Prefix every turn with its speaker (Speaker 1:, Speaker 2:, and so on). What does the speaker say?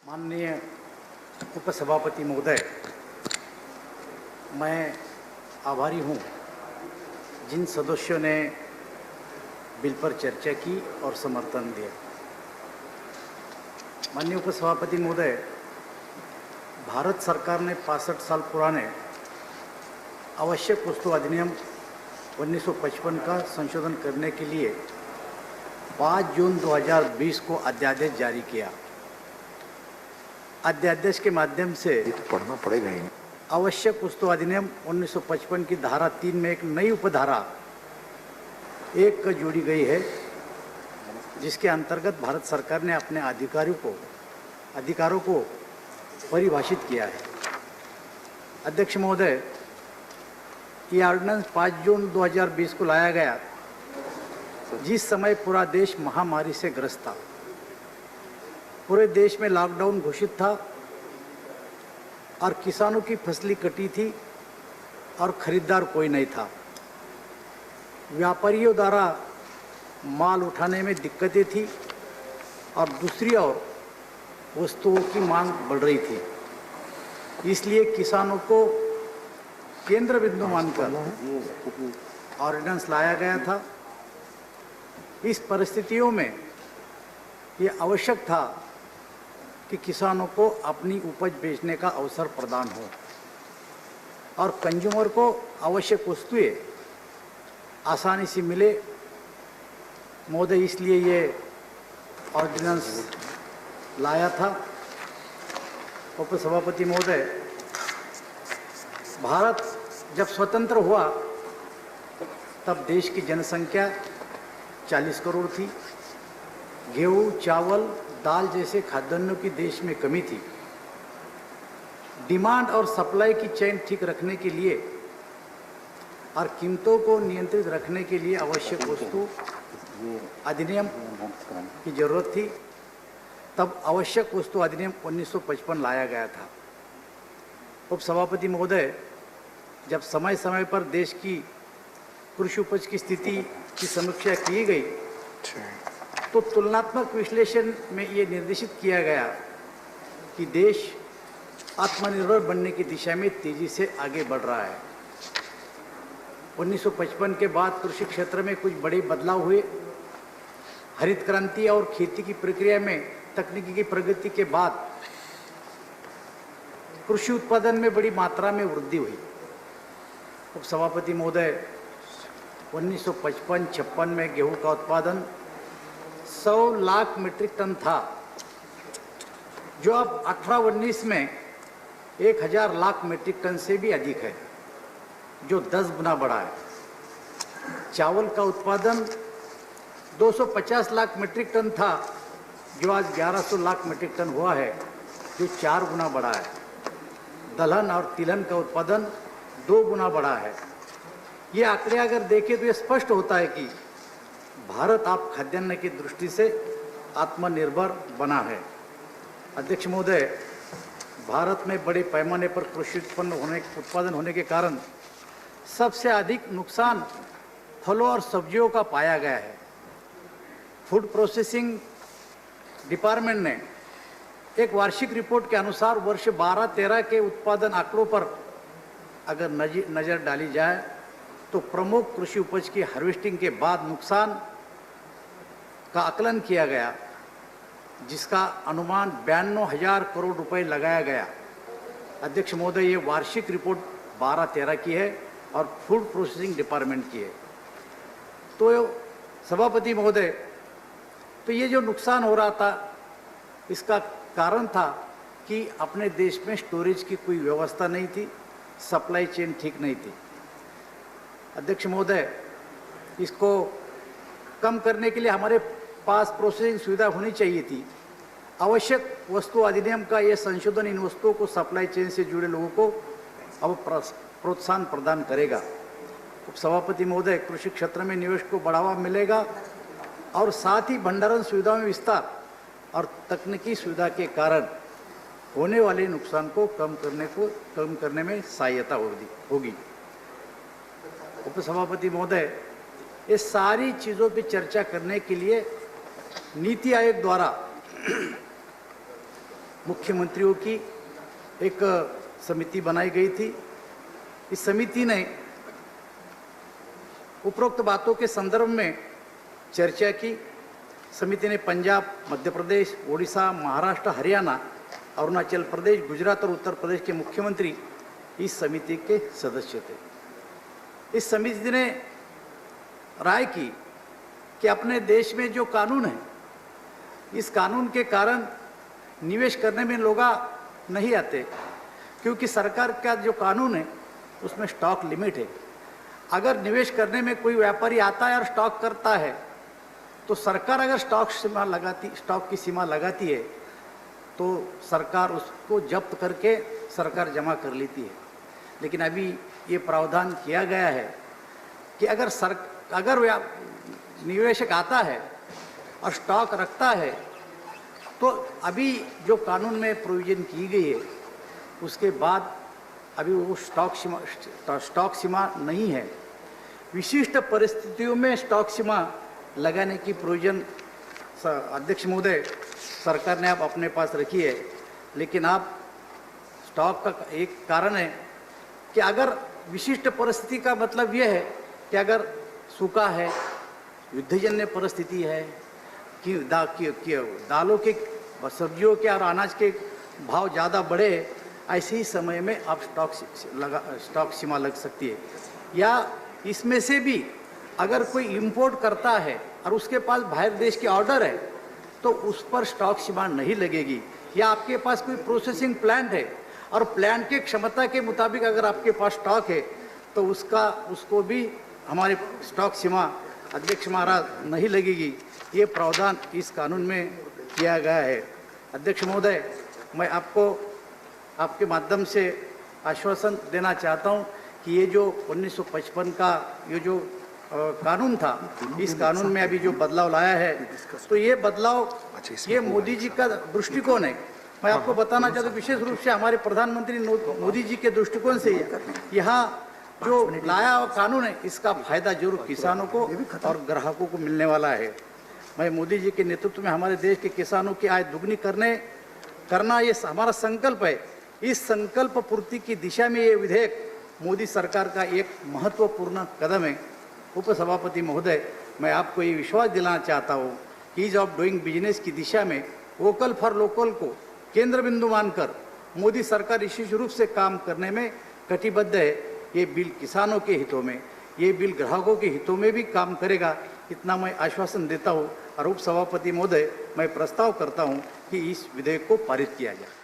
Speaker 1: माननीय उपसभापति महोदय, मैं आभारी हूं जिन सदस्यों ने बिल पर चर्चा की और समर्थन दिया। माननीय उपसभापति महोदय, भारत सरकार ने 65 साल पुराने आवश्यक वस्तु अधिनियम 1955 का संशोधन करने के लिए 5 जून 2020 को अध्यादेश जारी किया। अध्यादेश के माध्यम से
Speaker 2: तो पढ़ना पड़ेगा ही।
Speaker 1: आवश्यक वस्तु अधिनियम 1955 की धारा 3 में एक नई उपधारा 1 जोड़ी गई है, जिसके अंतर्गत भारत सरकार ने अपने अधिकारों को परिभाषित किया है। अध्यक्ष महोदय, ये ऑर्डिनेंस 5 जून 2020 को लाया गया, जिस समय पूरा देश महामारी से ग्रस्त था। पूरे देश में लॉकडाउन घोषित था और किसानों की फसलें कटी थी और खरीदार कोई नहीं था। व्यापारियों द्वारा माल उठाने में दिक्कतें थी और दूसरी ओर वस्तुओं की मांग बढ़ रही थी। इसलिए किसानों को केंद्र बिंदु मानकर ऑर्डिनेंस लाया गया था। इस परिस्थितियों में ये आवश्यक था कि किसानों को अपनी उपज बेचने का अवसर प्रदान हो और कंज्यूमर को आवश्यक वस्तुएं आसानी से मिले। महोदय, इसलिए ये ऑर्डिनेंस लाया था। उपसभापति महोदय, भारत जब स्वतंत्र हुआ तब देश की जनसंख्या 40 करोड़ थी। गेहूँ, चावल, दाल जैसे खाद्यान्नों की देश में कमी थी। डिमांड और सप्लाई की चेन ठीक रखने के लिए और कीमतों को नियंत्रित रखने के लिए आवश्यक वस्तु अधिनियम की जरूरत थी। तब आवश्यक वस्तु अधिनियम 1955 लाया गया था। उपसभापति महोदय, जब समय समय पर देश की कृषि उपज की स्थिति की समीक्षा की गई तो तुलनात्मक विश्लेषण में ये निर्देशित किया गया कि देश आत्मनिर्भर बनने की दिशा में तेजी से आगे बढ़ रहा है। 1955 के बाद कृषि क्षेत्र में कुछ बड़े बदलाव हुए। हरित क्रांति और खेती की प्रक्रिया में तकनीकी की प्रगति के बाद कृषि उत्पादन में बड़ी मात्रा में वृद्धि हुई। उपसभापति महोदय, 1955-56 में गेहूं का उत्पादन 100 लाख मीट्रिक टन था, जो अब 18-19 में 1000 लाख मीट्रिक टन से भी अधिक है, जो 10 गुना बढ़ा है। चावल का उत्पादन 250 लाख मीट्रिक टन था, जो आज 1100 लाख मीट्रिक टन हुआ है, जो 4 गुना बढ़ा है। दलहन और तिलहन का उत्पादन 2 गुना बढ़ा है। ये आंकड़े अगर देखें तो ये स्पष्ट होता है कि भारत आप खाद्यान्न की दृष्टि से आत्मनिर्भर बना है। अध्यक्ष महोदय, भारत में बड़े पैमाने पर कृषि उत्पादन होने के कारण सबसे अधिक नुकसान फलों और सब्जियों का पाया गया है। फूड प्रोसेसिंग डिपार्टमेंट ने एक वार्षिक रिपोर्ट के अनुसार वर्ष 12-13 के उत्पादन आंकड़ों पर अगर नज़र डाली जाए तो प्रमुख कृषि उपज की हार्वेस्टिंग के बाद नुकसान का आकलन किया गया, जिसका अनुमान 52,000 करोड़ रुपए लगाया गया। अध्यक्ष महोदय, ये वार्षिक रिपोर्ट 12-13 की है और फूड प्रोसेसिंग डिपार्टमेंट की है। तो सभापति महोदय, तो ये जो नुकसान हो रहा था, इसका कारण था कि अपने देश में स्टोरेज की कोई व्यवस्था नहीं थी, सप्लाई चेन ठीक नहीं थी। अध्यक्ष महोदय, इसको कम करने के लिए हमारे पास प्रोसेसिंग सुविधा होनी चाहिए थी। आवश्यक वस्तु अधिनियम का यह संशोधन इन वस्तुओं को सप्लाई चेन से जुड़े लोगों को अब प्रोत्साहन प्रदान करेगा। उपसभापति महोदय, कृषि क्षेत्र में निवेश को बढ़ावा मिलेगा और साथ ही भंडारण सुविधाओं में विस्तार और तकनीकी सुविधा के कारण होने वाले नुकसान को कम करने में सहायता होगी। उपसभापति महोदय, ये सारी चीज़ों पर चर्चा करने के लिए नीति आयोग द्वारा मुख्यमंत्रियों की एक समिति बनाई गई थी। इस समिति ने उपरोक्त बातों के संदर्भ में चर्चा की। समिति ने पंजाब, मध्य प्रदेश, ओडिशा, महाराष्ट्र, हरियाणा, अरुणाचल प्रदेश, गुजरात और उत्तर प्रदेश के मुख्यमंत्री इस समिति के सदस्य थे। इस समिति ने राय की कि अपने देश में जो कानून है, इस कानून के कारण निवेश करने में लोग नहीं आते, क्योंकि सरकार का जो कानून है उसमें स्टॉक लिमिट है। अगर निवेश करने में कोई व्यापारी आता है और स्टॉक करता है तो सरकार अगर स्टॉक की सीमा लगाती है तो सरकार उसको जब्त करके सरकार जमा कर लेती है। लेकिन अभी ये प्रावधान किया गया है कि अगर निवेशक आता है और स्टॉक रखता है तो अभी जो कानून में प्रोविजन की गई है उसके बाद अभी वो स्टॉक सीमा नहीं है। विशिष्ट परिस्थितियों में स्टॉक सीमा लगाने की प्रोविजन अध्यक्ष महोदय सरकार ने आप अपने पास रखी है। लेकिन आप स्टॉक का एक कारण है कि अगर विशिष्ट परिस्थिति का मतलब यह है कि अगर सूखा है, युद्धजन्य परिस्थिति है कि दालों के, सब्जियों के और अनाज के भाव ज़्यादा बढ़े, ऐसे ही समय में आप स्टॉक सीमा लग सकती है। या इसमें से भी अगर कोई इंपोर्ट करता है और उसके पास बाहर देश के ऑर्डर है तो उस पर स्टॉक सीमा नहीं लगेगी। या आपके पास कोई प्रोसेसिंग प्लांट है और प्लांट की क्षमता के मुताबिक अगर आपके पास स्टॉक है तो उसको भी हमारे स्टॉक सीमा अध्यक्ष महाराज नहीं लगेगी। ये प्रावधान इस कानून में किया गया है। अध्यक्ष महोदय, मैं आपके माध्यम से आश्वासन देना चाहता हूँ कि ये जो 1955 का ये जो कानून था, इस कानून में अभी जो बदलाव लाया है तो ये बदलाव ये मोदी जी का दृष्टिकोण है। मैं आपको बताना चाहता हूँ विशेष रूप से हमारे प्रधानमंत्री मोदी जी के दृष्टिकोण से यहाँ जो लाया कानून है इसका फायदा जरूर किसानों को और ग्राहकों को मिलने वाला है। मैं मोदी जी के नेतृत्व में हमारे देश के किसानों की आय दुगनी करना ये हमारा संकल्प है। इस संकल्प पूर्ति की दिशा में ये विधेयक मोदी सरकार का एक महत्वपूर्ण कदम है। उपसभापति महोदय, मैं आपको ये विश्वास दिलाना चाहता हूँ कि ईज ऑफ डूइंग बिजनेस की दिशा में वोकल फॉर लोकल को केंद्र बिंदु मानकर मोदी सरकार विशेष रूप से काम करने में कटिबद्ध है। ये बिल किसानों के हितों में, ये बिल ग्राहकों के हितों में भी काम करेगा, इतना मैं आश्वासन देता हूँ। और उपसभापति महोदय, मैं प्रस्ताव करता हूँ कि इस विधेयक को पारित किया जाए।